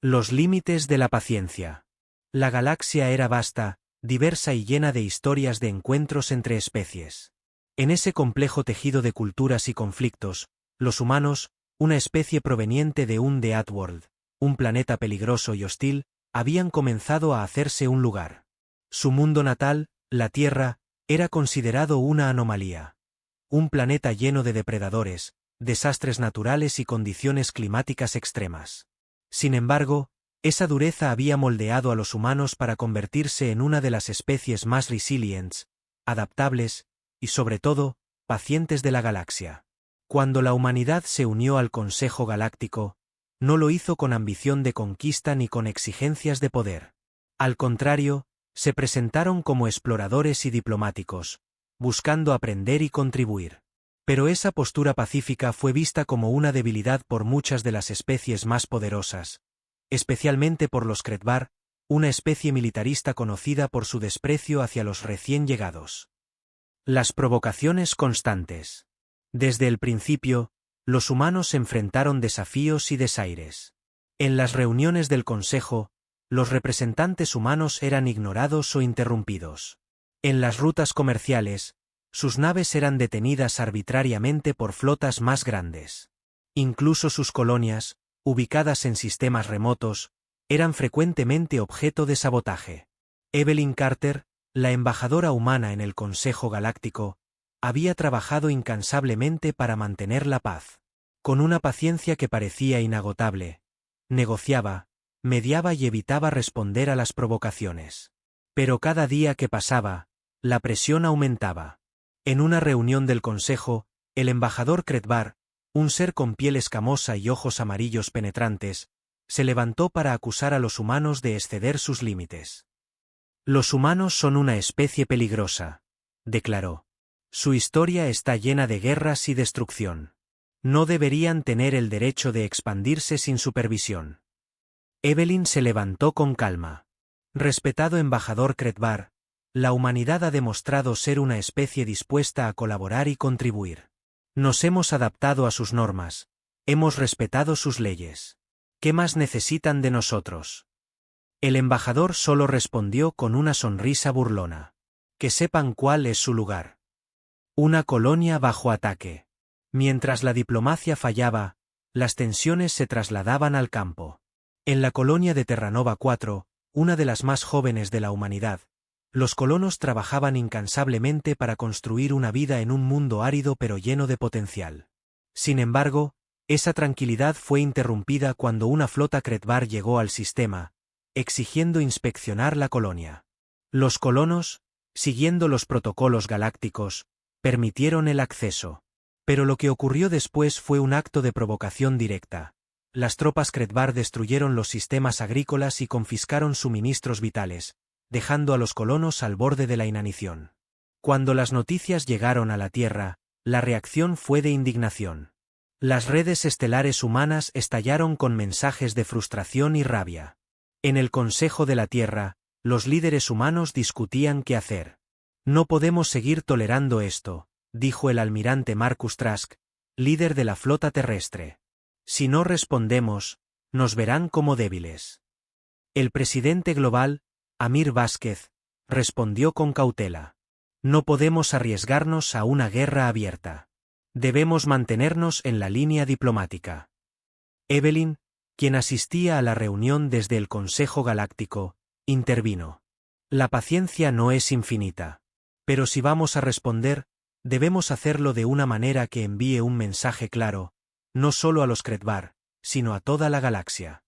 Los límites de la paciencia. La galaxia era vasta, diversa y llena de historias de encuentros entre especies. En ese complejo tejido de culturas y conflictos, los humanos, una especie proveniente de un The Outworld, un planeta peligroso y hostil, habían comenzado a hacerse un lugar. Su mundo natal, la Tierra, era considerado una anomalía. Un planeta lleno de depredadores, desastres naturales y condiciones climáticas extremas. Sin embargo, esa dureza había moldeado a los humanos para convertirse en una de las especies más resilientes, adaptables, y sobre todo, pacientes de la galaxia. Cuando la humanidad se unió al Consejo Galáctico, no lo hizo con ambición de conquista ni con exigencias de poder. Al contrario, se presentaron como exploradores y diplomáticos, buscando aprender y contribuir. Pero esa postura pacífica fue vista como una debilidad por muchas de las especies más poderosas, especialmente por los Kretvar, una especie militarista conocida por su desprecio hacia los recién llegados. Las provocaciones constantes. Desde el principio, los humanos enfrentaron desafíos y desaires. En las reuniones del Consejo, los representantes humanos eran ignorados o interrumpidos. En las rutas comerciales, sus naves eran detenidas arbitrariamente por flotas más grandes. Incluso sus colonias, ubicadas en sistemas remotos, eran frecuentemente objeto de sabotaje. Evelyn Carter, la embajadora humana en el Consejo Galáctico, había trabajado incansablemente para mantener la paz. Con una paciencia que parecía inagotable, negociaba, mediaba y evitaba responder a las provocaciones. Pero cada día que pasaba, la presión aumentaba. En una reunión del Consejo, el embajador Kretvar, un ser con piel escamosa y ojos amarillos penetrantes, se levantó para acusar a los humanos de exceder sus límites. Los humanos son una especie peligrosa, declaró. Su historia está llena de guerras y destrucción. No deberían tener el derecho de expandirse sin supervisión. Evelyn se levantó con calma. Respetado embajador Kretvar, la humanidad ha demostrado ser una especie dispuesta a colaborar y contribuir. Nos hemos adaptado a sus normas, hemos respetado sus leyes. ¿Qué más necesitan de nosotros? El embajador solo respondió con una sonrisa burlona. Que sepan cuál es su lugar. Una colonia bajo ataque. Mientras la diplomacia fallaba, las tensiones se trasladaban al campo. En la colonia de Terranova 4, una de las más jóvenes de la humanidad, los colonos trabajaban incansablemente para construir una vida en un mundo árido pero lleno de potencial. Sin embargo, esa tranquilidad fue interrumpida cuando una flota Kretvar llegó al sistema, exigiendo inspeccionar la colonia. Los colonos, siguiendo los protocolos galácticos, permitieron el acceso. Pero lo que ocurrió después fue un acto de provocación directa. Las tropas Kretvar destruyeron los sistemas agrícolas y confiscaron suministros vitales, dejando a los colonos al borde de la inanición. Cuando las noticias llegaron a la Tierra, la reacción fue de indignación. Las redes estelares humanas estallaron con mensajes de frustración y rabia. En el Consejo de la Tierra, los líderes humanos discutían qué hacer. No podemos seguir tolerando esto, dijo el almirante Marcus Trask, líder de la flota terrestre. Si no respondemos, nos verán como débiles. El presidente global, Amir Vázquez, respondió con cautela. No podemos arriesgarnos a una guerra abierta. Debemos mantenernos en la línea diplomática. Evelyn, quien asistía a la reunión desde el Consejo Galáctico, intervino. La paciencia no es infinita. Pero si vamos a responder, debemos hacerlo de una manera que envíe un mensaje claro, no solo a los Kretvar, sino a toda la galaxia.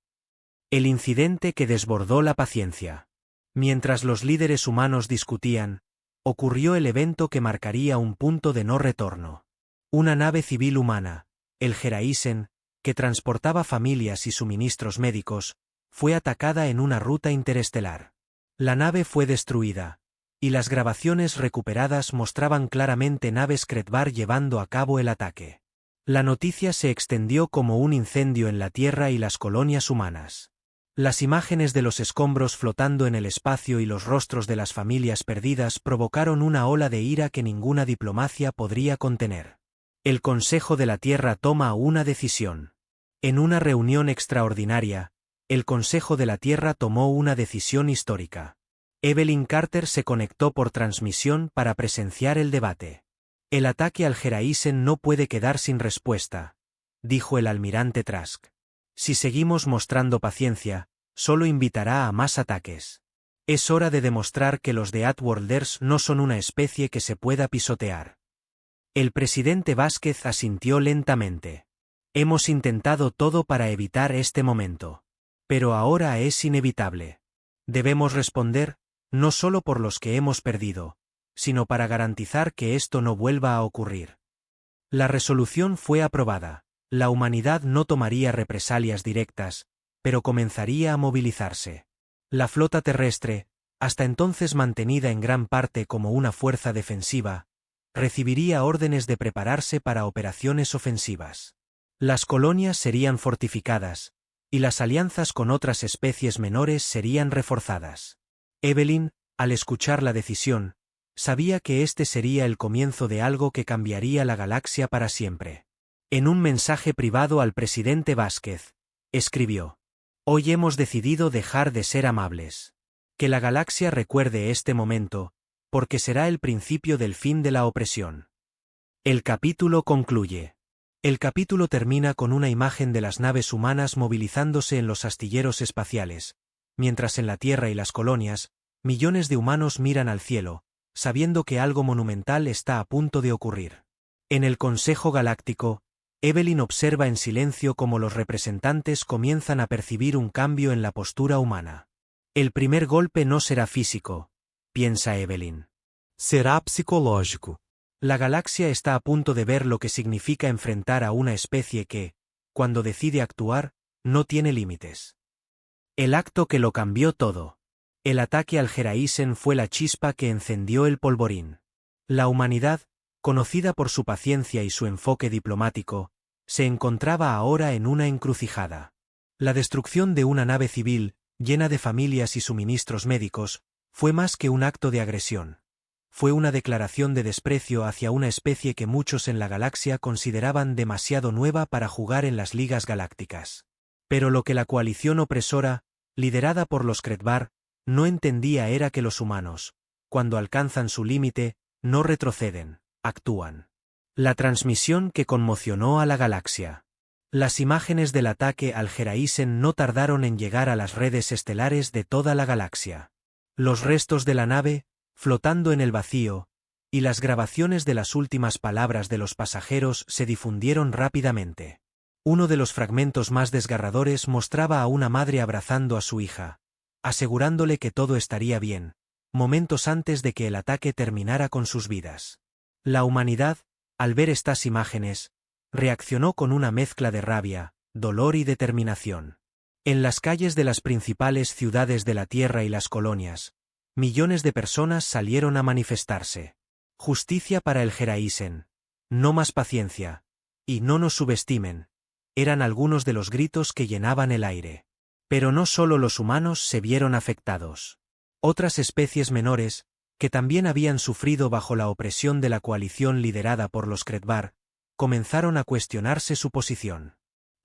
El incidente que desbordó la paciencia. Mientras los líderes humanos discutían, ocurrió el evento que marcaría un punto de no retorno. Una nave civil humana, el Geraisen, que transportaba familias y suministros médicos, fue atacada en una ruta interestelar. La nave fue destruida, y las grabaciones recuperadas mostraban claramente naves Kretvar llevando a cabo el ataque. La noticia se extendió como un incendio en la Tierra y las colonias humanas. Las imágenes de los escombros flotando en el espacio y los rostros de las familias perdidas provocaron una ola de ira que ninguna diplomacia podría contener. El Consejo de la Tierra toma una decisión. En una reunión extraordinaria, El Consejo de la Tierra tomó una decisión histórica. Evelyn Carter se conectó por transmisión para presenciar el debate. El ataque al Gereisen no puede quedar sin respuesta, dijo el almirante Trask. Si seguimos mostrando paciencia, solo invitará a más ataques. Es hora de demostrar que los de Outworlders no son una especie que se pueda pisotear. El presidente Vázquez asintió lentamente. Hemos intentado todo para evitar este momento. Pero ahora es inevitable. Debemos responder, no solo por los que hemos perdido, sino para garantizar que esto no vuelva a ocurrir. La resolución fue aprobada. La humanidad no tomaría represalias directas, pero comenzaría a movilizarse. La flota terrestre, hasta entonces mantenida en gran parte como una fuerza defensiva, recibiría órdenes de prepararse para operaciones ofensivas. Las colonias serían fortificadas, y las alianzas con otras especies menores serían reforzadas. Evelyn, al escuchar la decisión, sabía que este sería el comienzo de algo que cambiaría la galaxia para siempre. En un mensaje privado al presidente Vázquez, escribió: «Hoy hemos decidido dejar de ser amables. Que la galaxia recuerde este momento, porque será el principio del fin de la opresión». El capítulo concluye. El capítulo termina con una imagen de las naves humanas movilizándose en los astilleros espaciales, mientras en la Tierra y las colonias, millones de humanos miran al cielo, sabiendo que algo monumental está a punto de ocurrir. En el Consejo Galáctico, Evelyn observa en silencio cómo los representantes comienzan a percibir un cambio en la postura humana. El primer golpe no será físico, piensa Evelyn. Será psicológico. La galaxia está a punto de ver lo que significa enfrentar a una especie que, cuando decide actuar, no tiene límites. El acto que lo cambió todo. El ataque al Gereisen fue la chispa que encendió el polvorín. La humanidad, conocida por su paciencia y su enfoque diplomático, se encontraba ahora en una encrucijada. La destrucción de una nave civil, llena de familias y suministros médicos, fue más que un acto de agresión. Fue una declaración de desprecio hacia una especie que muchos en la galaxia consideraban demasiado nueva para jugar en las ligas galácticas. Pero lo que la coalición opresora, liderada por los Kretvar, no entendía era que los humanos, cuando alcanzan su límite, no retroceden, actúan. La transmisión que conmocionó a la galaxia. Las imágenes del ataque al Gereisen no tardaron en llegar a las redes estelares de toda la galaxia. Los restos de la nave, flotando en el vacío, y las grabaciones de las últimas palabras de los pasajeros se difundieron rápidamente. Uno de los fragmentos más desgarradores mostraba a una madre abrazando a su hija, asegurándole que todo estaría bien, momentos antes de que el ataque terminara con sus vidas. La humanidad, al ver estas imágenes, reaccionó con una mezcla de rabia, dolor y determinación. En las calles de las principales ciudades de la Tierra y las colonias, millones de personas salieron a manifestarse. Justicia para el Gereisen. No más paciencia. Y no nos subestimen. Eran algunos de los gritos que llenaban el aire. Pero no solo los humanos se vieron afectados. Otras especies menores, que también habían sufrido bajo la opresión de la coalición liderada por los Kretvar, comenzaron a cuestionarse su posición.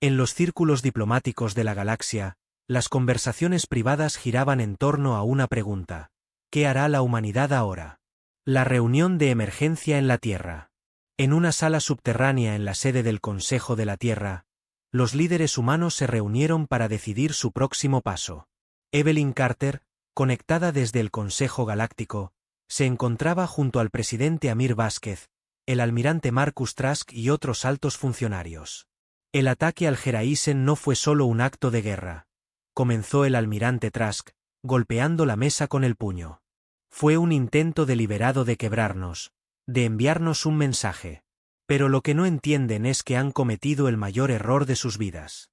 En los círculos diplomáticos de la galaxia, las conversaciones privadas giraban en torno a una pregunta: ¿qué hará la humanidad ahora? La reunión de emergencia en la Tierra. En una sala subterránea en la sede del Consejo de la Tierra, los líderes humanos se reunieron para decidir su próximo paso. Evelyn Carter, conectada desde el Consejo Galáctico, se encontraba junto al presidente Amir Vázquez, el almirante Marcus Trask y otros altos funcionarios. El ataque al Gereisen no fue solo un acto de guerra, comenzó el almirante Trask, golpeando la mesa con el puño. Fue un intento deliberado de quebrarnos, de enviarnos un mensaje. Pero lo que no entienden es que han cometido el mayor error de sus vidas.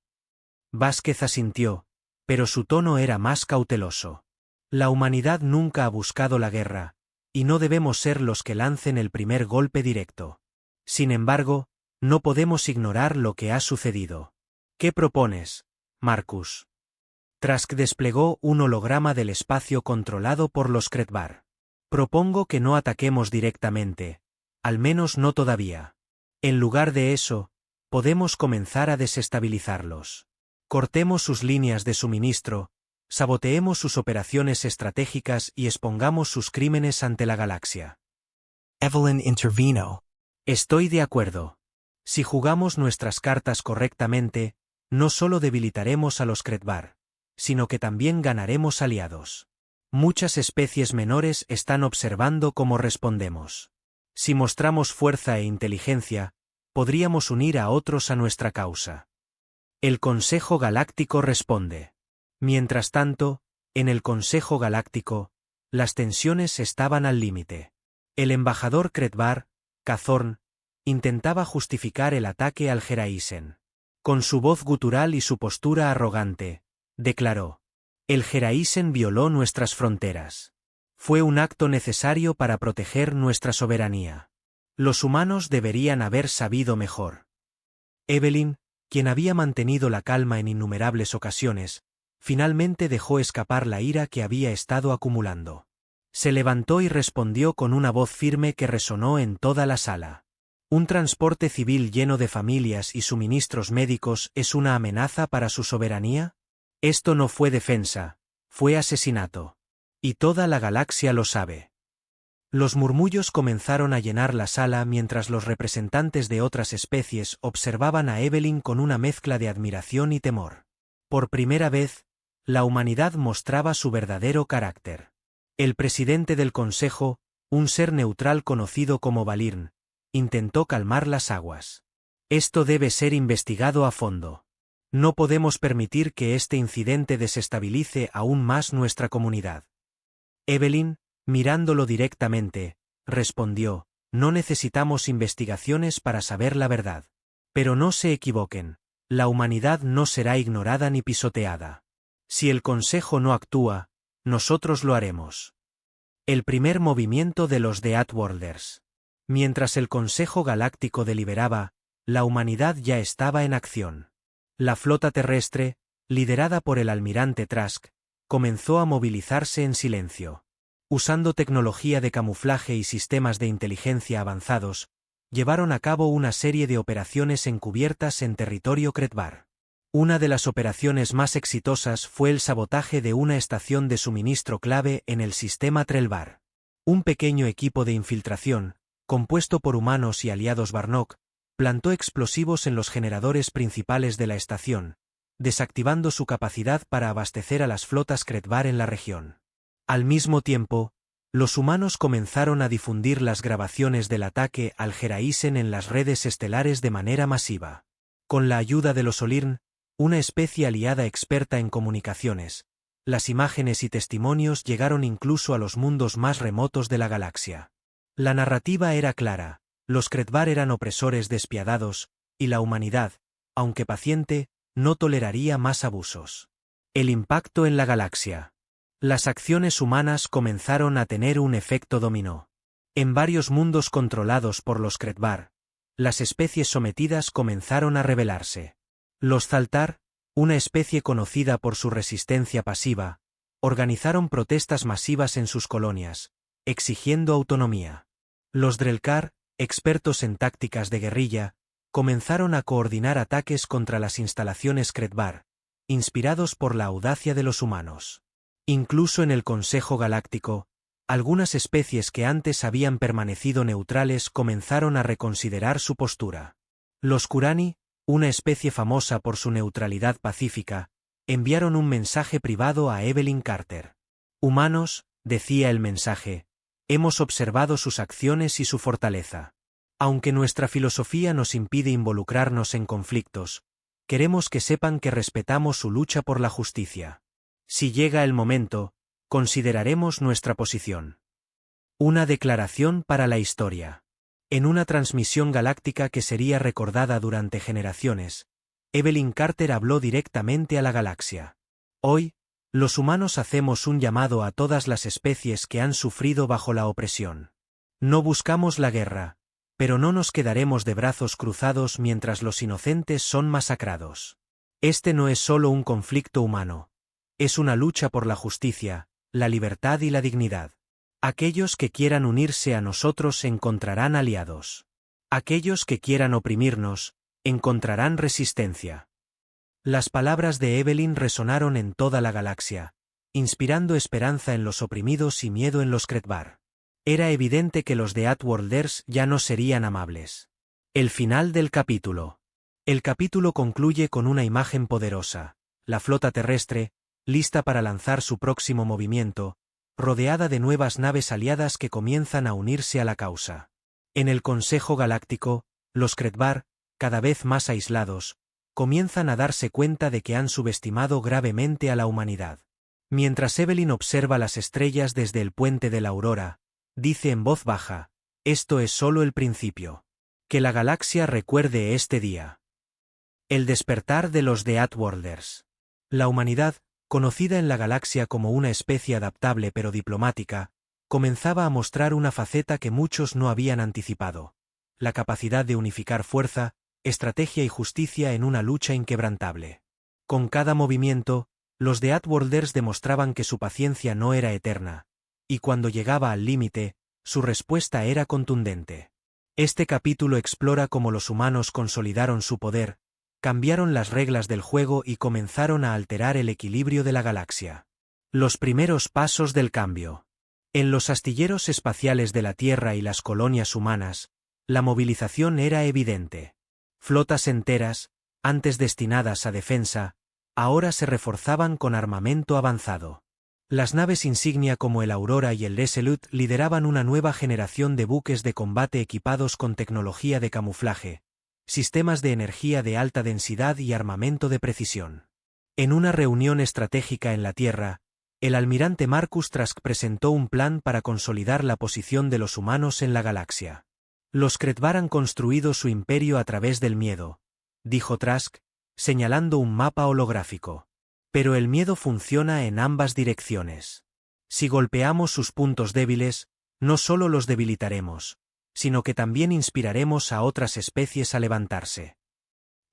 Vázquez asintió, pero su tono era más cauteloso. La humanidad nunca ha buscado la guerra, y no debemos ser los que lancen el primer golpe directo. Sin embargo, no podemos ignorar lo que ha sucedido. ¿Qué propones, Marcus? Trask desplegó un holograma del espacio controlado por los Kretvar. Propongo que no ataquemos directamente, al menos no todavía. En lugar de eso, podemos comenzar a desestabilizarlos. Cortemos sus líneas de suministro, saboteemos sus operaciones estratégicas y expongamos sus crímenes ante la galaxia. Evelyn intervino. Estoy de acuerdo. Si jugamos nuestras cartas correctamente, no solo debilitaremos a los Kretvar, sino que también ganaremos aliados. Muchas especies menores están observando cómo respondemos. Si mostramos fuerza e inteligencia, podríamos unir a otros a nuestra causa. El Consejo Galáctico responde. Mientras tanto, en el Consejo Galáctico, las tensiones estaban al límite. El embajador Kretvar, Cazorn, intentaba justificar el ataque al Geraisen. Con su voz gutural y su postura arrogante, declaró: el Geraisen violó nuestras fronteras. Fue un acto necesario para proteger nuestra soberanía. Los humanos deberían haber sabido mejor. Evelyn, quien había mantenido la calma en innumerables ocasiones, finalmente dejó escapar la ira que había estado acumulando. Se levantó y respondió con una voz firme que resonó en toda la sala. ¿Un transporte civil lleno de familias y suministros médicos es una amenaza para su soberanía? Esto no fue defensa, fue asesinato. Y toda la galaxia lo sabe. Los murmullos comenzaron a llenar la sala mientras los representantes de otras especies observaban a Evelyn con una mezcla de admiración y temor. Por primera vez, la humanidad mostraba su verdadero carácter. El presidente del Consejo, un ser neutral conocido como Valirn, intentó calmar las aguas. Esto debe ser investigado a fondo. No podemos permitir que este incidente desestabilice aún más nuestra comunidad. Evelyn, mirándolo directamente, respondió: no necesitamos investigaciones para saber la verdad. Pero no se equivoquen, la humanidad no será ignorada ni pisoteada. Si el Consejo no actúa, nosotros lo haremos. El primer movimiento de los The Outworlders. Mientras el Consejo Galáctico deliberaba, la humanidad ya estaba en acción. La flota terrestre, liderada por el almirante Trask, comenzó a movilizarse en silencio. Usando tecnología de camuflaje y sistemas de inteligencia avanzados, llevaron a cabo una serie de operaciones encubiertas en territorio Kretvar. Una de las operaciones más exitosas fue el sabotaje de una estación de suministro clave en el sistema Trelvar. Un pequeño equipo de infiltración, compuesto por humanos y aliados Barnock, plantó explosivos en los generadores principales de la estación, desactivando su capacidad para abastecer a las flotas Kretvar en la región. Al mismo tiempo, los humanos comenzaron a difundir las grabaciones del ataque al Geraisen en las redes estelares de manera masiva. Con la ayuda de los Olirn, una especie aliada experta en comunicaciones, las imágenes y testimonios llegaron incluso a los mundos más remotos de la galaxia. La narrativa era clara: los Kretvar eran opresores despiadados, y la humanidad, aunque paciente, no toleraría más abusos. El impacto en la galaxia. Las acciones humanas comenzaron a tener un efecto dominó. En varios mundos controlados por los Kretvar, las especies sometidas comenzaron a rebelarse. Los Zaltar, una especie conocida por su resistencia pasiva, organizaron protestas masivas en sus colonias, exigiendo autonomía. Los Drelkar, expertos en tácticas de guerrilla, comenzaron a coordinar ataques contra las instalaciones Kretvar, inspirados por la audacia de los humanos. Incluso en el Consejo Galáctico, algunas especies que antes habían permanecido neutrales comenzaron a reconsiderar su postura. Los Kurani, una especie famosa por su neutralidad pacífica, enviaron un mensaje privado a Evelyn Carter. Humanos, decía el mensaje, hemos observado sus acciones y su fortaleza. Aunque nuestra filosofía nos impide involucrarnos en conflictos, queremos que sepan que respetamos su lucha por la justicia. Si llega el momento, consideraremos nuestra posición. Una declaración para la historia. En una transmisión galáctica que sería recordada durante generaciones, Evelyn Carter habló directamente a la galaxia. Hoy, los humanos hacemos un llamado a todas las especies que han sufrido bajo la opresión. No buscamos la guerra, pero no nos quedaremos de brazos cruzados mientras los inocentes son masacrados. Este no es solo un conflicto humano, es una lucha por la justicia, la libertad y la dignidad. Aquellos que quieran unirse a nosotros encontrarán aliados. Aquellos que quieran oprimirnos, encontrarán resistencia. Las palabras de Evelyn resonaron en toda la galaxia, inspirando esperanza en los oprimidos y miedo en los Kretvar. Era evidente que los de Outworlders ya no serían amables. El final del capítulo. El capítulo concluye con una imagen poderosa, la flota terrestre, lista para lanzar su próximo movimiento, rodeada de nuevas naves aliadas que comienzan a unirse a la causa. En el Consejo Galáctico, los Kretvar, cada vez más aislados, comienzan a darse cuenta de que han subestimado gravemente a la humanidad. Mientras Evelyn observa las estrellas desde el puente de la Aurora, dice en voz baja, «Esto es solo el principio. Que la galaxia recuerde este día». El despertar de los de Outworlders. La humanidad, conocida en la galaxia como una especie adaptable pero diplomática, comenzaba a mostrar una faceta que muchos no habían anticipado: la capacidad de unificar fuerza, estrategia y justicia en una lucha inquebrantable. Con cada movimiento, los de Outworlders demostraban que su paciencia no era eterna, y cuando llegaba al límite, su respuesta era contundente. Este capítulo explora cómo los humanos consolidaron su poder, cambiaron las reglas del juego y comenzaron a alterar el equilibrio de la galaxia. Los primeros pasos del cambio. En los astilleros espaciales de la Tierra y las colonias humanas, la movilización era evidente. Flotas enteras, antes destinadas a defensa, ahora se reforzaban con armamento avanzado. Las naves insignia como el Aurora y el Resolute lideraban una nueva generación de buques de combate equipados con tecnología de camuflaje, sistemas de energía de alta densidad y armamento de precisión. En una reunión estratégica en la Tierra, el almirante Marcus Trask presentó un plan para consolidar la posición de los humanos en la galaxia. Los Kretvar han construido su imperio a través del miedo, dijo Trask, señalando un mapa holográfico. Pero el miedo funciona en ambas direcciones. Si golpeamos sus puntos débiles, no solo los debilitaremos, sino que también inspiraremos a otras especies a levantarse.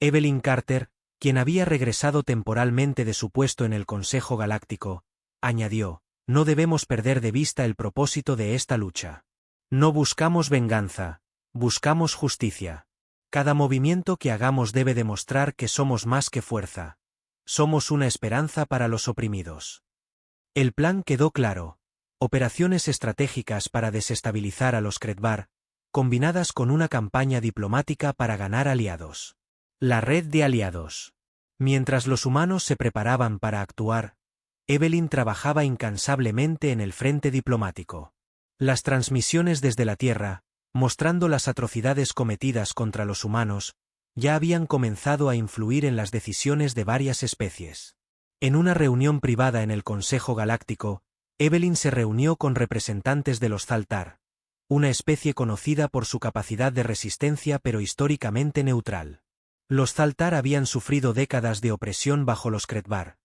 Evelyn Carter, quien había regresado temporalmente de su puesto en el Consejo Galáctico, añadió, «No debemos perder de vista el propósito de esta lucha. No buscamos venganza, buscamos justicia. Cada movimiento que hagamos debe demostrar que somos más que fuerza. Somos una esperanza para los oprimidos». El plan quedó claro: operaciones estratégicas para desestabilizar a los Kretvar, combinadas con una campaña diplomática para ganar aliados. La red de aliados. Mientras los humanos se preparaban para actuar, Evelyn trabajaba incansablemente en el frente diplomático. Las transmisiones desde la Tierra, mostrando las atrocidades cometidas contra los humanos, ya habían comenzado a influir en las decisiones de varias especies. En una reunión privada en el Consejo Galáctico, Evelyn se reunió con representantes de los Zaltar, una especie conocida por su capacidad de resistencia pero históricamente neutral. Los Zaltar habían sufrido décadas de opresión bajo los Kretvar,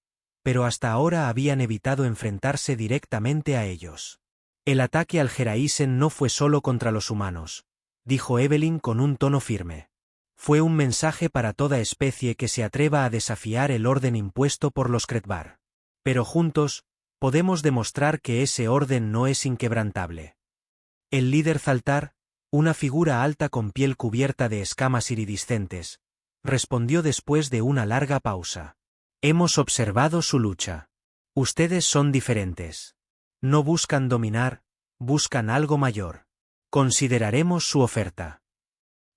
pero hasta ahora habían evitado enfrentarse directamente a ellos. El ataque al Geraisen no fue solo contra los humanos, dijo Evelyn con un tono firme. Fue un mensaje para toda especie que se atreva a desafiar el orden impuesto por los Kretvar. Pero juntos, podemos demostrar que ese orden no es inquebrantable. El líder Zaltar, una figura alta con piel cubierta de escamas iridiscentes, respondió después de una larga pausa. Hemos observado su lucha. Ustedes son diferentes. No buscan dominar, buscan algo mayor. Consideraremos su oferta.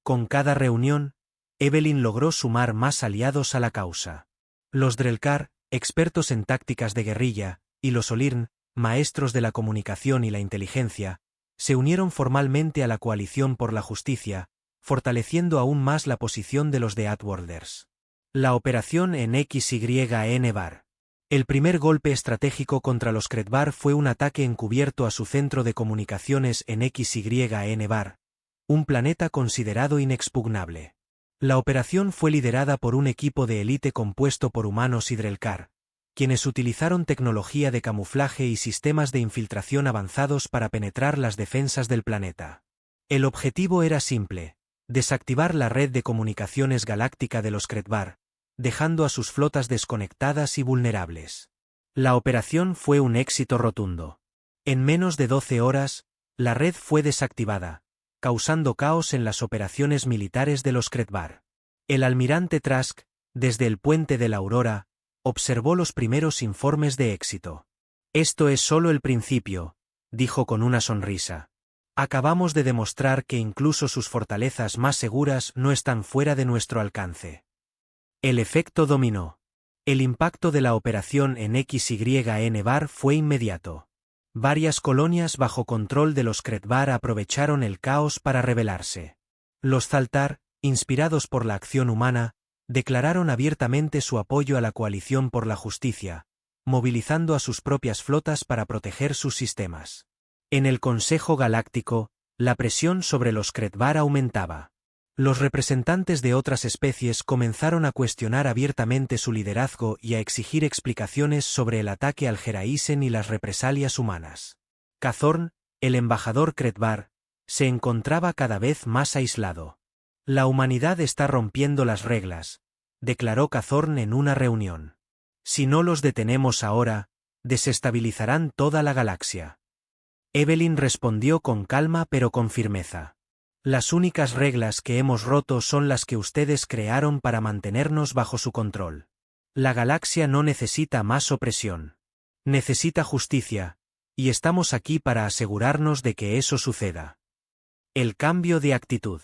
Con cada reunión, Evelyn logró sumar más aliados a la causa. Los Drelkar, expertos en tácticas de guerrilla, y los Olirn, maestros de la comunicación y la inteligencia, se unieron formalmente a la coalición por la justicia, fortaleciendo aún más la posición de los de Outworlders. La operación en XYN-Bar. El primer golpe estratégico contra los Kretvar fue un ataque encubierto a su centro de comunicaciones en XYN-Bar, un planeta considerado inexpugnable. La operación fue liderada por un equipo de élite compuesto por humanos y Drelkar, quienes utilizaron tecnología de camuflaje y sistemas de infiltración avanzados para penetrar las defensas del planeta. El objetivo era simple: desactivar la red de comunicaciones galáctica de los Kretvar, dejando a sus flotas desconectadas y vulnerables. La operación fue un éxito rotundo. En menos de 12 horas, la red fue desactivada, causando caos en las operaciones militares de los Kretvar. El almirante Trask, Desde el puente de la Aurora, observó los primeros informes de éxito. Esto es solo el principio, dijo con una sonrisa. Acabamos de demostrar que incluso sus fortalezas más seguras no están fuera de nuestro alcance. El efecto dominó. El impacto de la operación en XYN Bar fue inmediato. Varias colonias bajo control de los Kretvar aprovecharon el caos para rebelarse. Los Zaltar, inspirados por la acción humana, declararon abiertamente su apoyo a la coalición por la justicia, movilizando a sus propias flotas para proteger sus sistemas. En el Consejo Galáctico, la presión sobre los Kretvar aumentaba. Los representantes de otras especies comenzaron a cuestionar abiertamente su liderazgo y a exigir explicaciones sobre el ataque al Geraisen y las represalias humanas. Cazorn, el embajador Kretvar, se encontraba cada vez más aislado. La humanidad está rompiendo las reglas, declaró Cazorn en una reunión. Si no los detenemos ahora, desestabilizarán toda la galaxia. Evelyn respondió con calma pero con firmeza. Las únicas reglas que hemos roto son las que ustedes crearon para mantenernos bajo su control. La galaxia no necesita más opresión. Necesita justicia, y estamos aquí para asegurarnos de que eso suceda. El cambio de actitud.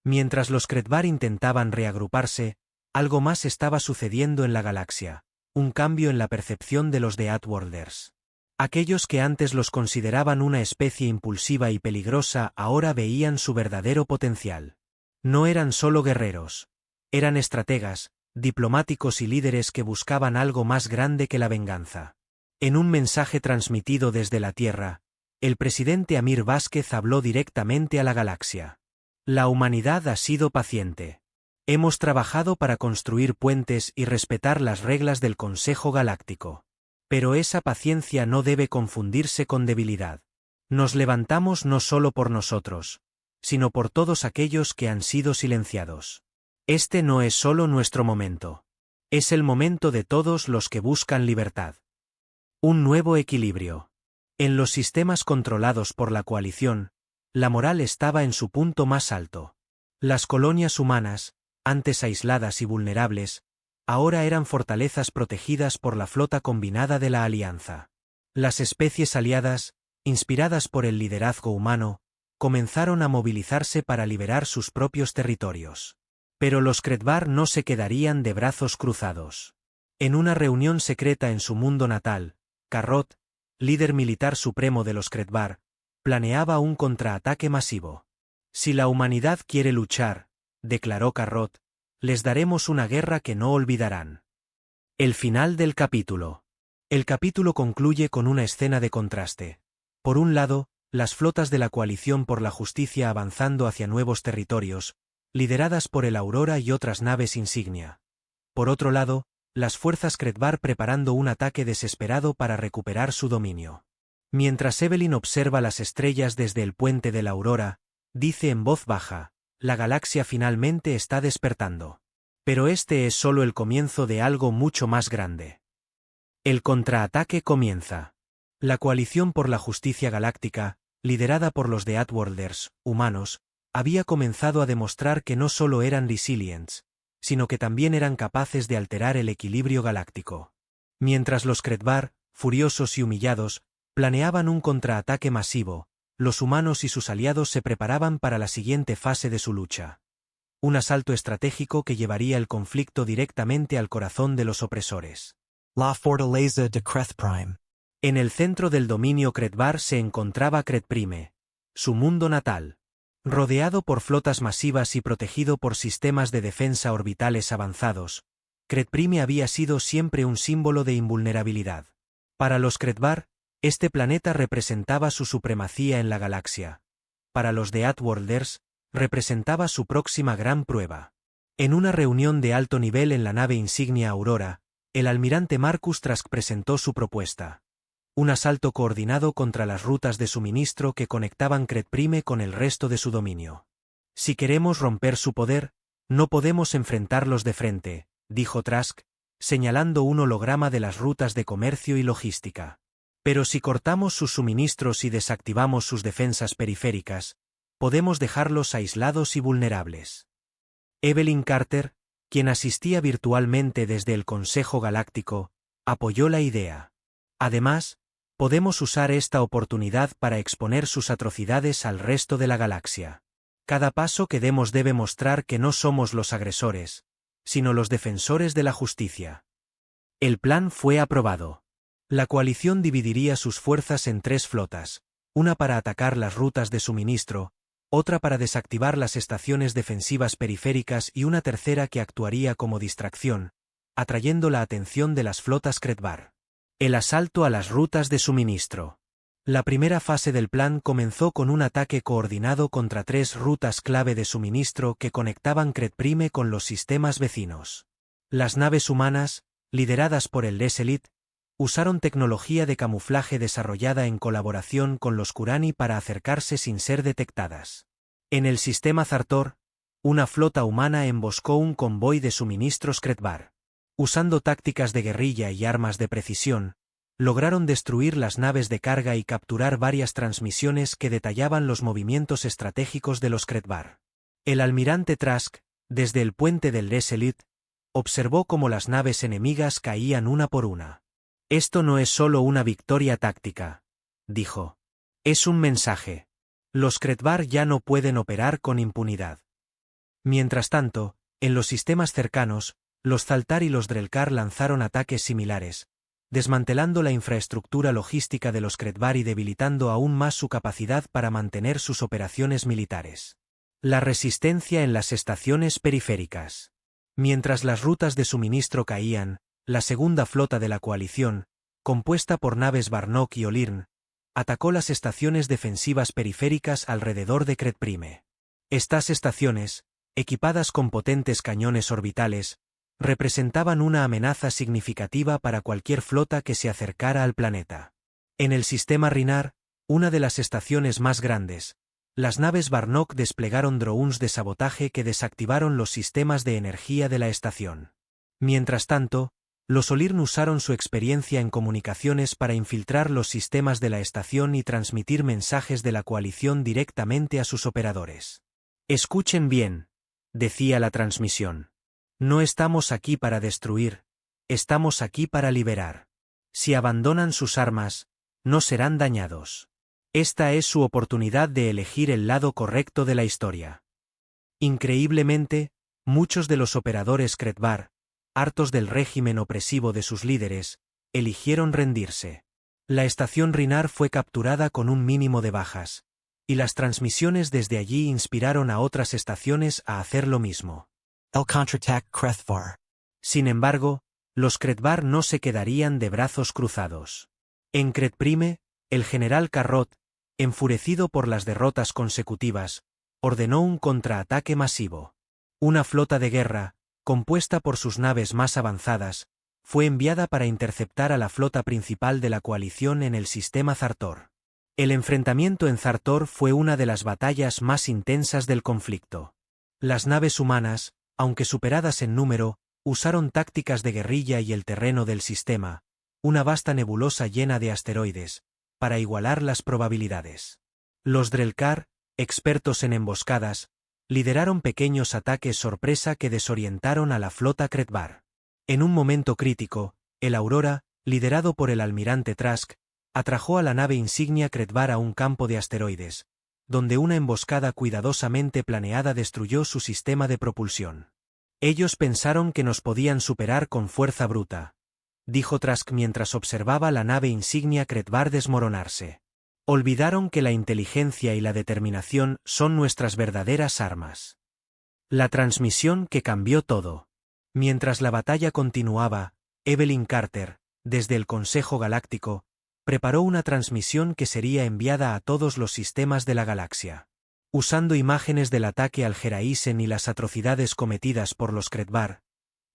Mientras los Kretvar intentaban reagruparse, algo más estaba sucediendo en la galaxia, un cambio en la percepción de los de Outworlders. Aquellos que antes los consideraban una especie impulsiva y peligrosa ahora veían su verdadero potencial. No eran solo guerreros. Eran estrategas, diplomáticos y líderes que buscaban algo más grande que la venganza. En un mensaje transmitido desde la Tierra, el presidente Amir Vázquez habló directamente a la galaxia. La humanidad ha sido paciente. Hemos trabajado para construir puentes y respetar las reglas del Consejo Galáctico. Pero esa paciencia no debe confundirse con debilidad. Nos levantamos no solo por nosotros, sino por todos aquellos que han sido silenciados. Este no es solo nuestro momento. Es el momento de todos los que buscan libertad. Un nuevo equilibrio. En los sistemas controlados por la coalición, la moral estaba en su punto más alto. Las colonias humanas, antes aisladas y vulnerables, ahora eran fortalezas protegidas por la flota combinada de la Alianza. Las especies aliadas, inspiradas por el liderazgo humano, comenzaron a movilizarse para liberar sus propios territorios. Pero los Kretvar no se quedarían de brazos cruzados. En una reunión secreta en su mundo natal, Carrot, líder militar supremo de los Kretvar, planeaba un contraataque masivo. Si la humanidad quiere luchar, declaró Carrot, les daremos una guerra que no olvidarán. El final del capítulo. El capítulo concluye con una escena de contraste. Por un lado, las flotas de la coalición por la justicia avanzando hacia nuevos territorios, lideradas por el Aurora y otras naves insignia. Por otro lado, las fuerzas Kretvar preparando un ataque desesperado para recuperar su dominio. Mientras Evelyn observa las estrellas desde el puente de la Aurora, dice en voz baja, la galaxia finalmente está despertando. Pero este es solo el comienzo de algo mucho más grande. El contraataque comienza. La coalición por la justicia galáctica, liderada por los de Outworlders, humanos, había comenzado a demostrar que no solo eran resilients, sino que también eran capaces de alterar el equilibrio galáctico. Mientras los Kretvar, furiosos y humillados, planeaban un contraataque masivo, los humanos y sus aliados se preparaban para la siguiente fase de su lucha. Un asalto estratégico que llevaría el conflicto directamente al corazón de los opresores. La Fortaleza de Kretprime. En el centro del dominio Kretvar se encontraba Kretprime, su mundo natal. Rodeado por flotas masivas y protegido por sistemas de defensa orbitales avanzados, Kretprime había sido siempre un símbolo de invulnerabilidad. Para los Kretvar, este planeta representaba su supremacía en la galaxia. Para los de Outworlders, representaba su próxima gran prueba. En una reunión de alto nivel en la nave insignia Aurora, el almirante Marcus Trask presentó su propuesta. Un asalto coordinado contra las rutas de suministro que conectaban Kretprime con el resto de su dominio. Si queremos romper su poder, no podemos enfrentarlos de frente, dijo Trask, señalando un holograma de las rutas de comercio y logística. Pero si cortamos sus suministros y desactivamos sus defensas periféricas, podemos dejarlos aislados y vulnerables. Evelyn Carter, quien asistía virtualmente desde el Consejo Galáctico, apoyó la idea. Además, podemos usar esta oportunidad para exponer sus atrocidades al resto de la galaxia. Cada paso que demos debe mostrar que no somos los agresores, sino los defensores de la justicia. El plan fue aprobado. La coalición dividiría sus fuerzas en 3 flotas, una para atacar las rutas de suministro, otra para desactivar las estaciones defensivas periféricas y una tercera que actuaría como distracción, atrayendo la atención de las flotas Kretvar. El asalto a las rutas de suministro. La primera fase del plan comenzó con un ataque coordinado contra 3 rutas clave de suministro que conectaban Kretprime con los sistemas vecinos. Las naves humanas, lideradas por el Leselit, usaron tecnología de camuflaje desarrollada en colaboración con los Kurani para acercarse sin ser detectadas. En el sistema Zartor, una flota humana emboscó un convoy de suministros Kretvar. Usando tácticas de guerrilla y armas de precisión, lograron destruir las naves de carga y capturar varias transmisiones que detallaban los movimientos estratégicos de los Kretvar. El almirante Trask, desde el puente del Leselit, observó cómo las naves enemigas caían una por una. «Esto no es solo una victoria táctica», dijo. «Es un mensaje. Los Kretvar ya no pueden operar con impunidad». Mientras tanto, en los sistemas cercanos, los Zaltar y los Drelkar lanzaron ataques similares, desmantelando la infraestructura logística de los Kretvar y debilitando aún más su capacidad para mantener sus operaciones militares. La resistencia en las estaciones periféricas. Mientras las rutas de suministro caían, la segunda flota de la coalición, compuesta por naves Barnock y Olirn, atacó las estaciones defensivas periféricas alrededor de Kretprime. Estas estaciones, equipadas con potentes cañones orbitales, representaban una amenaza significativa para cualquier flota que se acercara al planeta. En el sistema Rinar, una de las estaciones más grandes, las naves Barnock desplegaron drones de sabotaje que desactivaron los sistemas de energía de la estación. Mientras tanto, los Olirn usaron su experiencia en comunicaciones para infiltrar los sistemas de la estación y transmitir mensajes de la coalición directamente a sus operadores. «Escuchen bien», decía la transmisión. «No estamos aquí para destruir, estamos aquí para liberar. Si abandonan sus armas, no serán dañados. Esta es su oportunidad de elegir el lado correcto de la historia». Increíblemente, muchos de los operadores Kretvar, hartos del régimen opresivo de sus líderes, eligieron rendirse. La estación Rinar fue capturada con un mínimo de bajas, y las transmisiones desde allí inspiraron a otras estaciones a hacer lo mismo. El contraataque Kretvar. Sin embargo, los Kretvar no se quedarían de brazos cruzados. En Kretprime, el general Carrot, enfurecido por las derrotas consecutivas, ordenó un contraataque masivo. Una flota de guerra, compuesta por sus naves más avanzadas, fue enviada para interceptar a la flota principal de la coalición en el sistema Zartor. El enfrentamiento en Zartor fue una de las batallas más intensas del conflicto. Las naves humanas, aunque superadas en número, usaron tácticas de guerrilla y el terreno del sistema, una vasta nebulosa llena de asteroides, para igualar las probabilidades. Los Drelkar, expertos en emboscadas, lideraron pequeños ataques sorpresa que desorientaron a la flota Kretvar. En un momento crítico, el Aurora, liderado por el almirante Trask, atrajo a la nave insignia Kretvar a un campo de asteroides, donde una emboscada cuidadosamente planeada destruyó su sistema de propulsión. «Ellos pensaron que nos podían superar con fuerza bruta», dijo Trask mientras observaba la nave insignia Kretvar desmoronarse. «Olvidaron que la inteligencia y la determinación son nuestras verdaderas armas». La transmisión que cambió todo. Mientras la batalla continuaba, Evelyn Carter, desde el Consejo Galáctico, preparó una transmisión que sería enviada a todos los sistemas de la galaxia. Usando imágenes del ataque al Geraisen y las atrocidades cometidas por los Kretvar,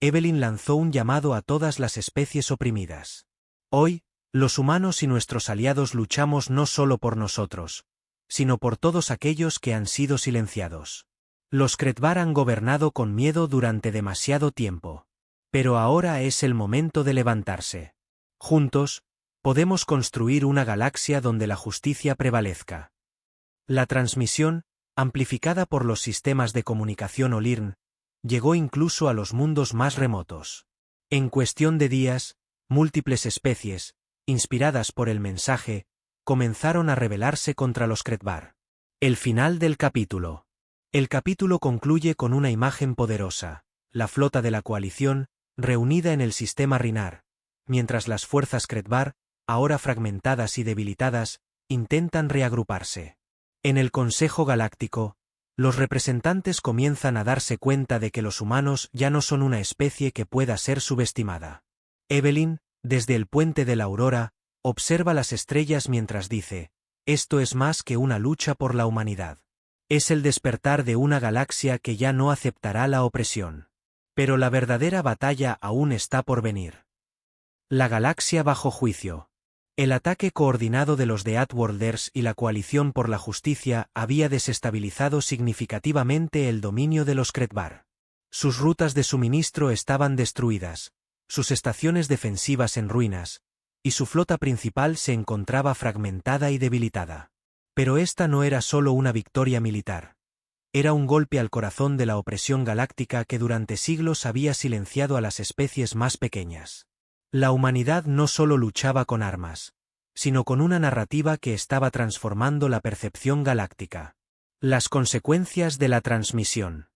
Evelyn lanzó un llamado a todas las especies oprimidas. «Hoy, los humanos y nuestros aliados luchamos no solo por nosotros, sino por todos aquellos que han sido silenciados. Los Kretvar han gobernado con miedo durante demasiado tiempo. Pero ahora es el momento de levantarse. Juntos, podemos construir una galaxia donde la justicia prevalezca». La transmisión, amplificada por los sistemas de comunicación Olirn, llegó incluso a los mundos más remotos. En cuestión de días, múltiples especies, inspiradas por el mensaje, comenzaron a rebelarse contra los Kretvar. El final del capítulo. El capítulo concluye con una imagen poderosa, la flota de la coalición, reunida en el sistema Rinar, mientras las fuerzas Kretvar, ahora fragmentadas y debilitadas, intentan reagruparse. En el Consejo Galáctico, los representantes comienzan a darse cuenta de que los humanos ya no son una especie que pueda ser subestimada. Evelyn, desde el puente de la Aurora, observa las estrellas mientras dice, esto es más que una lucha por la humanidad. Es el despertar de una galaxia que ya no aceptará la opresión. Pero la verdadera batalla aún está por venir. La galaxia bajo juicio. El ataque coordinado de los The Outworlders y la coalición por la justicia había desestabilizado significativamente el dominio de los Kretvar. Sus rutas de suministro estaban destruidas, sus estaciones defensivas en ruinas, y su flota principal se encontraba fragmentada y debilitada. Pero esta no era solo una victoria militar. Era un golpe al corazón de la opresión galáctica que durante siglos había silenciado a las especies más pequeñas. La humanidad no solo luchaba con armas, sino con una narrativa que estaba transformando la percepción galáctica. Las consecuencias de la transmisión.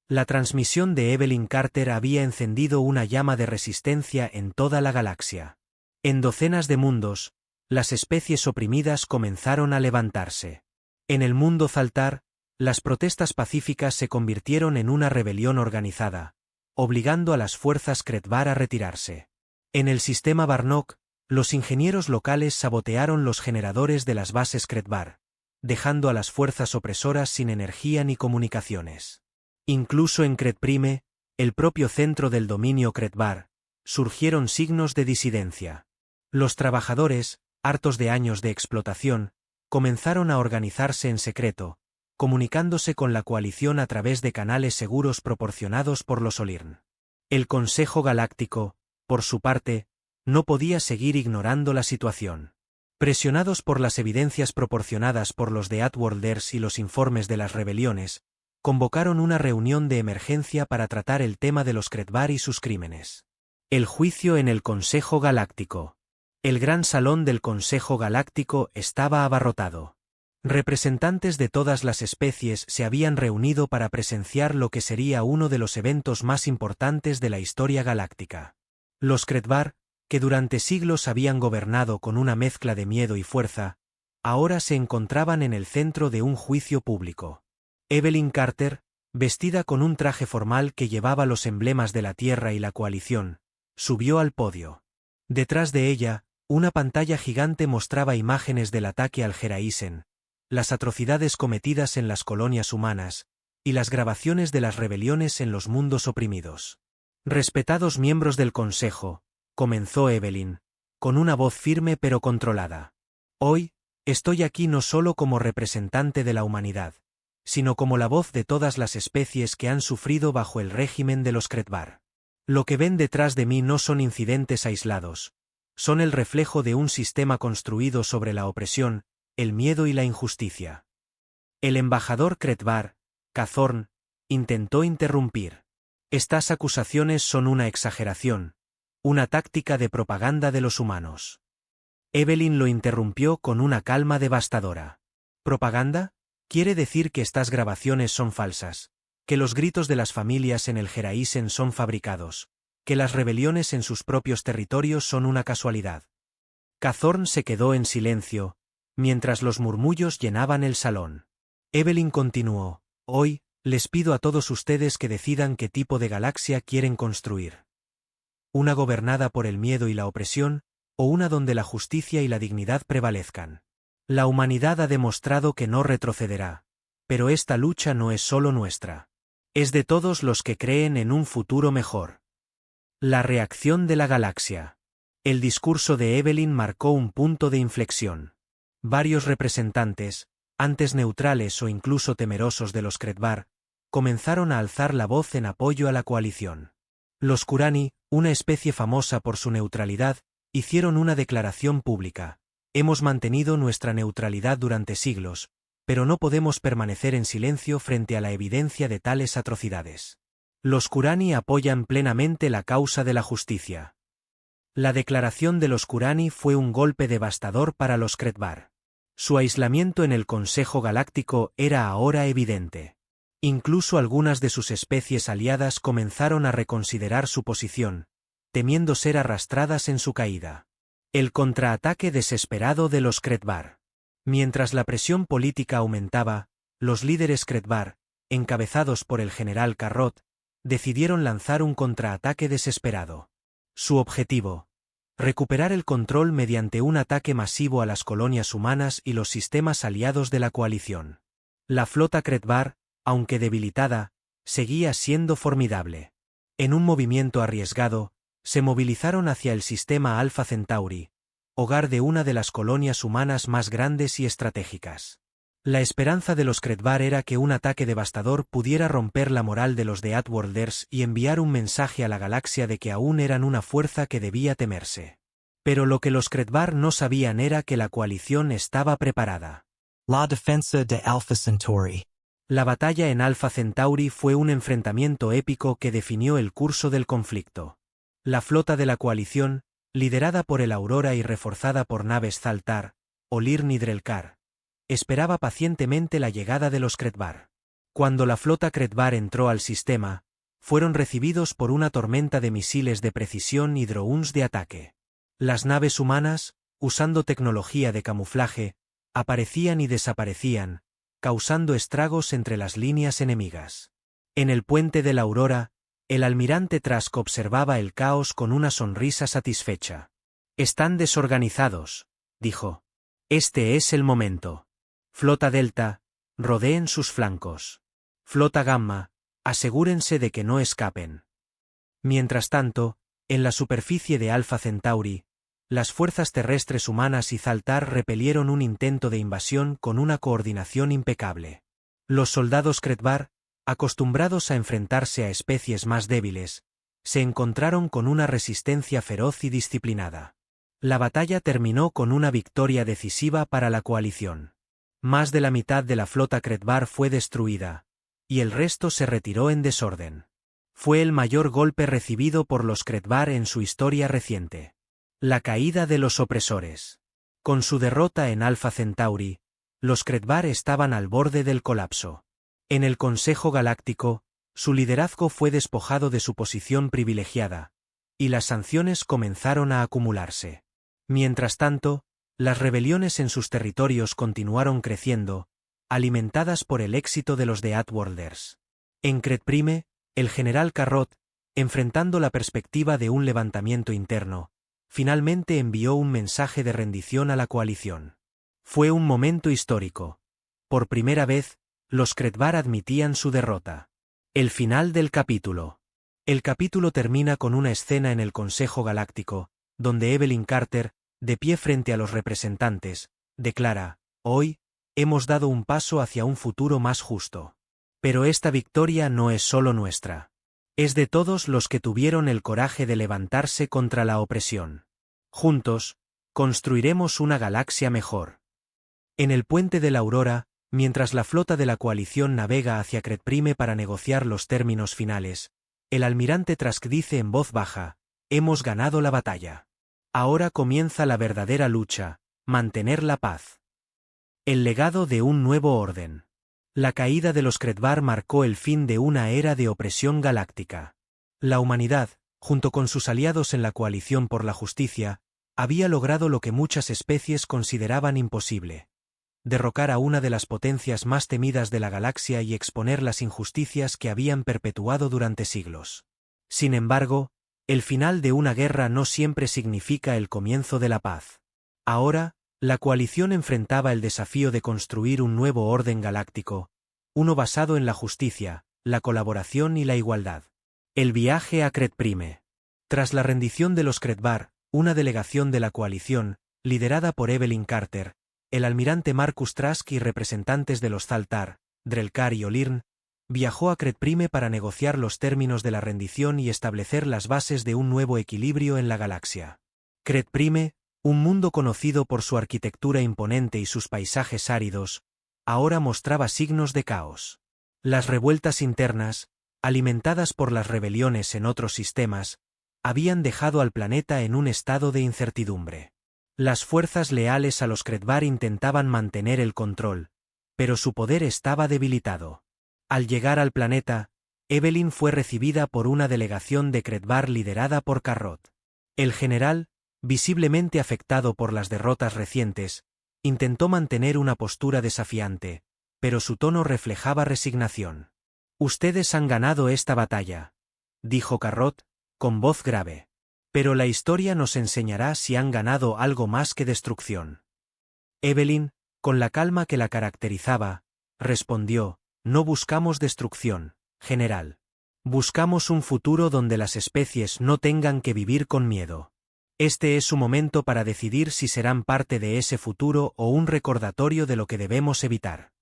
La transmisión de Evelyn Carter había encendido una llama de resistencia en toda la galaxia. En docenas de mundos, las especies oprimidas comenzaron a levantarse. En el mundo Zaltar, las protestas pacíficas se convirtieron en una rebelión organizada, obligando a las fuerzas Kretvar a retirarse. En el sistema Barnok, los ingenieros locales sabotearon los generadores de las bases Kretvar, dejando a las fuerzas opresoras sin energía ni comunicaciones. Incluso en Kretprime, el propio centro del dominio Kretvar, surgieron signos de disidencia. Los trabajadores, hartos de años de explotación, comenzaron a organizarse en secreto, comunicándose con la coalición a través de canales seguros proporcionados por los Olirn. El Consejo Galáctico, por su parte, no podía seguir ignorando la situación. Presionados por las evidencias proporcionadas por los The Outworlders y los informes de las rebeliones, convocaron una reunión de emergencia para tratar el tema de los Kretvar y sus crímenes. El juicio en el Consejo Galáctico. El gran salón del Consejo Galáctico estaba abarrotado. Representantes de todas las especies se habían reunido para presenciar lo que sería uno de los eventos más importantes de la historia galáctica. Los Kretvar, que durante siglos habían gobernado con una mezcla de miedo y fuerza, ahora se encontraban en el centro de un juicio público. Evelyn Carter, vestida con un traje formal que llevaba los emblemas de la Tierra y la coalición, subió al podio. Detrás de ella, una pantalla gigante mostraba imágenes del ataque al Geraisen, las atrocidades cometidas en las colonias humanas, y las grabaciones de las rebeliones en los mundos oprimidos. Respetados miembros del Consejo, comenzó Evelyn, con una voz firme pero controlada. Hoy, estoy aquí no solo como representante de la humanidad, sino como la voz de todas las especies que han sufrido bajo el régimen de los Kretvar. Lo que ven detrás de mí no son incidentes aislados, son el reflejo de un sistema construido sobre la opresión, el miedo y la injusticia. El embajador Kretvar, Cazorn, intentó interrumpir. Estas acusaciones son una exageración, una táctica de propaganda de los humanos. Evelyn lo interrumpió con una calma devastadora. ¿Propaganda? Quiere decir que estas grabaciones son falsas, que los gritos de las familias en el Geraisen son fabricados, que las rebeliones en sus propios territorios son una casualidad. Cazorn se quedó en silencio, mientras los murmullos llenaban el salón. Evelyn continuó, hoy, les pido a todos ustedes que decidan qué tipo de galaxia quieren construir. Una gobernada por el miedo y la opresión, o una donde la justicia y la dignidad prevalezcan. La humanidad ha demostrado que no retrocederá, pero esta lucha no es solo nuestra. Es de todos los que creen en un futuro mejor. La reacción de la galaxia. El discurso de Evelyn marcó un punto de inflexión. Varios representantes, antes neutrales o incluso temerosos de los Kretvar, comenzaron a alzar la voz en apoyo a la coalición. Los Kurani, una especie famosa por su neutralidad, hicieron una declaración pública. Hemos mantenido nuestra neutralidad durante siglos, pero no podemos permanecer en silencio frente a la evidencia de tales atrocidades. Los Kurani apoyan plenamente la causa de la justicia. La declaración de los Kurani fue un golpe devastador para los Kretvar. Su aislamiento en el Consejo Galáctico era ahora evidente. Incluso algunas de sus especies aliadas comenzaron a reconsiderar su posición, temiendo ser arrastradas en su caída. El contraataque desesperado de los Kretvar. Mientras la presión política aumentaba, los líderes Kretvar, encabezados por el general Carrot, decidieron lanzar un contraataque desesperado. Su objetivo: recuperar el control mediante un ataque masivo a las colonias humanas y los sistemas aliados de la coalición. La flota Kretvar, aunque debilitada, seguía siendo formidable. En un movimiento arriesgado, se movilizaron hacia el sistema Alpha Centauri, hogar de una de las colonias humanas más grandes y estratégicas. La esperanza de los Kretvar era que un ataque devastador pudiera romper la moral de los de Outworlders y enviar un mensaje a la galaxia de que aún eran una fuerza que debía temerse. Pero lo que los Kretvar no sabían era que la coalición estaba preparada. La defensa de Alpha Centauri. La batalla en Alpha Centauri fue un enfrentamiento épico que definió el curso del conflicto. La flota de la coalición, liderada por el Aurora y reforzada por naves Zaltar, Olir y Drelkar, esperaba pacientemente la llegada de los Kretvar. Cuando la flota Kretvar entró al sistema, fueron recibidos por una tormenta de misiles de precisión y drones de ataque. Las naves humanas, usando tecnología de camuflaje, aparecían y desaparecían, causando estragos entre las líneas enemigas. En el puente de la Aurora, el almirante Trask observaba el caos con una sonrisa satisfecha. «Están desorganizados», dijo. «Este es el momento. Flota Delta, rodeen sus flancos. Flota Gamma, asegúrense de que no escapen». Mientras tanto, en la superficie de Alpha Centauri, las fuerzas terrestres humanas y Zaltar repelieron un intento de invasión con una coordinación impecable. Los soldados Kretvar, acostumbrados a enfrentarse a especies más débiles, se encontraron con una resistencia feroz y disciplinada. La batalla terminó con una victoria decisiva para la coalición. Más de la mitad de la flota Kretvar fue destruida, y el resto se retiró en desorden. Fue el mayor golpe recibido por los Kretvar en su historia reciente. La caída de los opresores. Con su derrota en Alpha Centauri, los Kretvar estaban al borde del colapso. En el Consejo Galáctico, su liderazgo fue despojado de su posición privilegiada, y las sanciones comenzaron a acumularse. Mientras tanto, las rebeliones en sus territorios continuaron creciendo, alimentadas por el éxito de los de Outworlders. En Cret Prime, el general Carrot, enfrentando la perspectiva de un levantamiento interno, finalmente envió un mensaje de rendición a la coalición. Fue un momento histórico. Por primera vez, los Kretvar admitían su derrota. El final del capítulo. El capítulo termina con una escena en el Consejo Galáctico, donde Evelyn Carter, de pie frente a los representantes, declara: «Hoy, hemos dado un paso hacia un futuro más justo. Pero esta victoria no es solo nuestra. Es de todos los que tuvieron el coraje de levantarse contra la opresión. Juntos, construiremos una galaxia mejor». En el puente de la Aurora, mientras la flota de la coalición navega hacia Cret Prime para negociar los términos finales, el almirante Trask dice en voz baja: «Hemos ganado la batalla. Ahora comienza la verdadera lucha, mantener la paz». El legado de un nuevo orden. La caída de los Kretvar marcó el fin de una era de opresión galáctica. La humanidad, junto con sus aliados en la coalición por la justicia, había logrado lo que muchas especies consideraban imposible: derrocar a una de las potencias más temidas de la galaxia y exponer las injusticias que habían perpetuado durante siglos. Sin embargo, el final de una guerra no siempre significa el comienzo de la paz. Ahora, la coalición enfrentaba el desafío de construir un nuevo orden galáctico, uno basado en la justicia, la colaboración y la igualdad. El viaje a Cret Prime. Tras la rendición de los Kretvar, una delegación de la coalición, liderada por Evelyn Carter, el almirante Marcus Trask y representantes de los Zaltar, Drelkar y Olirn, viajó a Cret Prime para negociar los términos de la rendición y establecer las bases de un nuevo equilibrio en la galaxia. Cret Prime, un mundo conocido por su arquitectura imponente y sus paisajes áridos, ahora mostraba signos de caos. Las revueltas internas, alimentadas por las rebeliones en otros sistemas, habían dejado al planeta en un estado de incertidumbre. Las fuerzas leales a los Kretvar intentaban mantener el control, pero su poder estaba debilitado. Al llegar al planeta, Evelyn fue recibida por una delegación de Kretvar liderada por Carrot. El general, visiblemente afectado por las derrotas recientes, intentó mantener una postura desafiante, pero su tono reflejaba resignación. «Ustedes han ganado esta batalla», dijo Carrot, con voz grave. «Pero la historia nos enseñará si han ganado algo más que destrucción». Evelyn, con la calma que la caracterizaba, respondió: «No buscamos destrucción, general. Buscamos un futuro donde las especies no tengan que vivir con miedo. Este es su momento para decidir si serán parte de ese futuro o un recordatorio de lo que debemos evitar».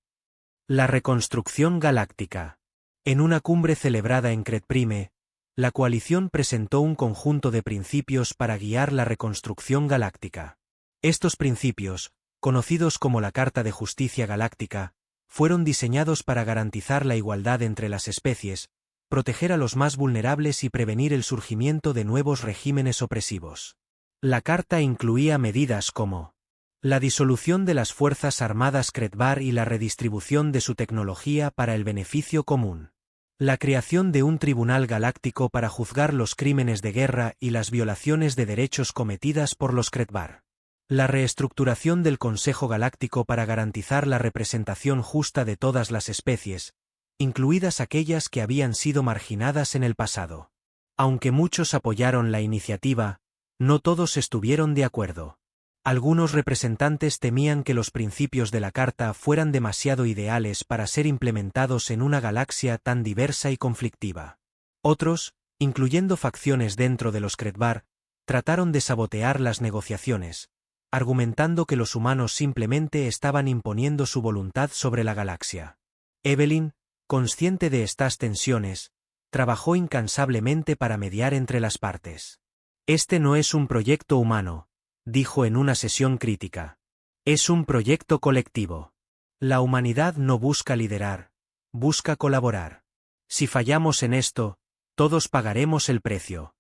La reconstrucción galáctica. En una cumbre celebrada en Kretprime, la coalición presentó un conjunto de principios para guiar la reconstrucción galáctica. Estos principios, conocidos como la Carta de Justicia Galáctica, fueron diseñados para garantizar la igualdad entre las especies, proteger a los más vulnerables y prevenir el surgimiento de nuevos regímenes opresivos. La carta incluía medidas como la disolución de las Fuerzas Armadas Kretvar y la redistribución de su tecnología para el beneficio común. La creación de un tribunal galáctico para juzgar los crímenes de guerra y las violaciones de derechos cometidas por los Kretvar. La reestructuración del Consejo Galáctico para garantizar la representación justa de todas las especies, incluidas aquellas que habían sido marginadas en el pasado. Aunque muchos apoyaron la iniciativa, no todos estuvieron de acuerdo. Algunos representantes temían que los principios de la Carta fueran demasiado ideales para ser implementados en una galaxia tan diversa y conflictiva. Otros, incluyendo facciones dentro de los Kretvar, trataron de sabotear las negociaciones, argumentando que los humanos simplemente estaban imponiendo su voluntad sobre la galaxia. Evelyn, consciente de estas tensiones, trabajó incansablemente para mediar entre las partes. «Este no es un proyecto humano», dijo en una sesión crítica. «Es un proyecto colectivo. La humanidad no busca liderar, busca colaborar. Si fallamos en esto, todos pagaremos el precio».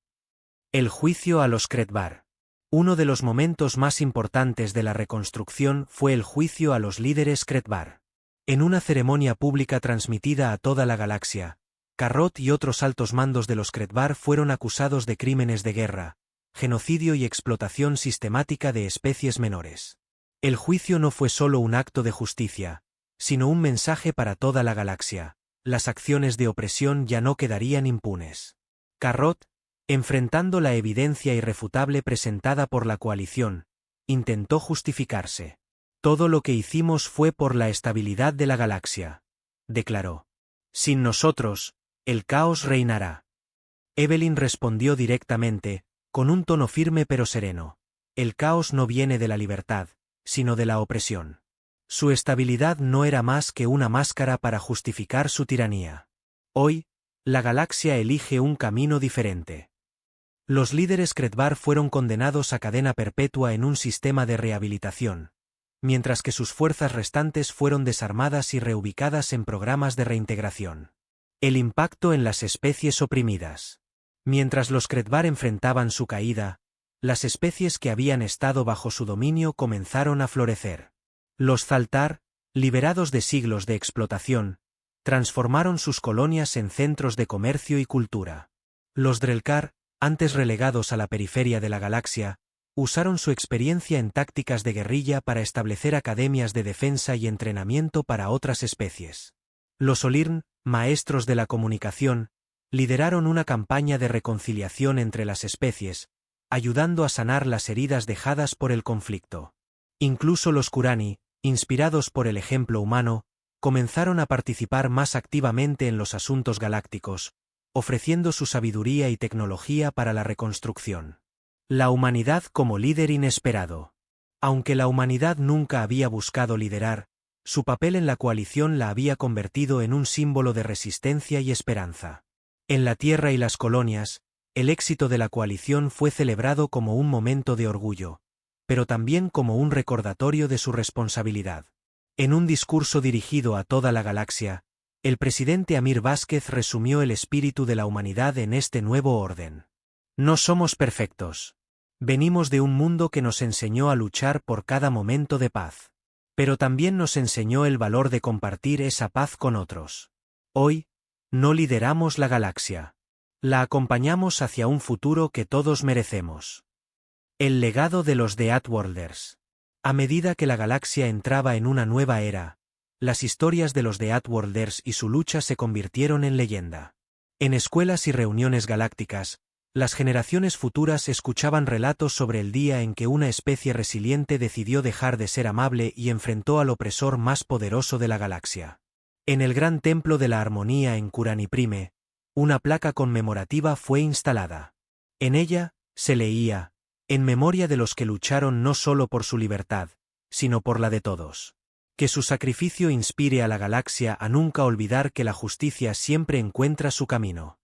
El juicio a los Kretvar. Uno de los momentos más importantes de la reconstrucción fue el juicio a los líderes Kretvar. En una ceremonia pública transmitida a toda la galaxia, Carrot y otros altos mandos de los Kretvar fueron acusados de crímenes de guerra, genocidio y explotación sistemática de especies menores. El juicio no fue solo un acto de justicia, sino un mensaje para toda la galaxia: las acciones de opresión ya no quedarían impunes. Carrot, enfrentando la evidencia irrefutable presentada por la coalición, intentó justificarse. «Todo lo que hicimos fue por la estabilidad de la galaxia», declaró. «Sin nosotros, el caos reinará». Evelyn respondió directamente, con un tono firme pero sereno: «El caos no viene de la libertad, sino de la opresión». Su estabilidad no era más que una máscara para justificar su tiranía. Hoy, la galaxia elige un camino diferente. Los líderes Kretvar fueron condenados a cadena perpetua en un sistema de rehabilitación, mientras que sus fuerzas restantes fueron desarmadas y reubicadas en programas de reintegración. El impacto en las especies oprimidas. Mientras los Kretvar enfrentaban su caída, las especies que habían estado bajo su dominio comenzaron a florecer. Los Zaltar, liberados de siglos de explotación, transformaron sus colonias en centros de comercio y cultura. Los Drelkar, antes relegados a la periferia de la galaxia, usaron su experiencia en tácticas de guerrilla para establecer academias de defensa y entrenamiento para otras especies. Los Olirn, maestros de la comunicación, lideraron una campaña de reconciliación entre las especies, ayudando a sanar las heridas dejadas por el conflicto. Incluso los Kurani, inspirados por el ejemplo humano, comenzaron a participar más activamente en los asuntos galácticos, ofreciendo su sabiduría y tecnología para la reconstrucción. La humanidad como líder inesperado. Aunque la humanidad nunca había buscado liderar, su papel en la coalición la había convertido en un símbolo de resistencia y esperanza. En la Tierra y las colonias, el éxito de la coalición fue celebrado como un momento de orgullo, pero también como un recordatorio de su responsabilidad. En un discurso dirigido a toda la galaxia, El presidente Amir Vázquez resumió el espíritu de la humanidad en este nuevo orden. No somos perfectos. Venimos de un mundo que nos enseñó a luchar por cada momento de paz. Pero también nos enseñó el valor de compartir esa paz con otros. Hoy, no lideramos la galaxia. La acompañamos hacia un futuro que todos merecemos. El legado de los The Outworlders. A medida que la galaxia entraba en una nueva era, las historias de los The Outworlders y su lucha se convirtieron en leyenda. En escuelas y reuniones galácticas, las generaciones futuras escuchaban relatos sobre el día en que una especie resiliente decidió dejar de ser amable y enfrentó al opresor más poderoso de la galaxia. En el gran templo de la armonía en Curaniprime, una placa conmemorativa fue instalada. En ella, se leía, en memoria de los que lucharon no solo por su libertad, sino por la de todos. Que su sacrificio inspire a la galaxia a nunca olvidar que la justicia siempre encuentra su camino.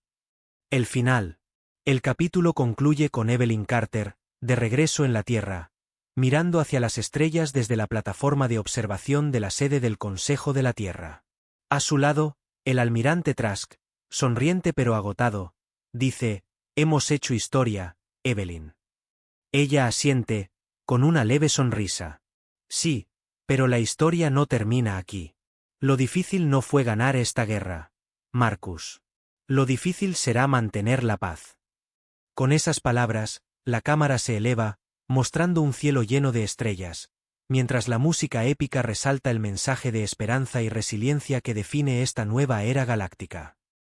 El final. El capítulo concluye con Evelyn Carter, de regreso en la Tierra, mirando hacia las estrellas desde la plataforma de observación de la sede del Consejo de la Tierra. A su lado, el almirante Trask, sonriente pero agotado, dice, «Hemos hecho historia, Evelyn». Ella asiente, con una leve sonrisa. «Sí, pero la historia no termina aquí. Lo difícil no fue ganar esta guerra, Marcus. Lo difícil será mantener la paz». Con esas palabras, la cámara se eleva, mostrando un cielo lleno de estrellas, mientras la música épica resalta el mensaje de esperanza y resiliencia que define esta nueva era galáctica.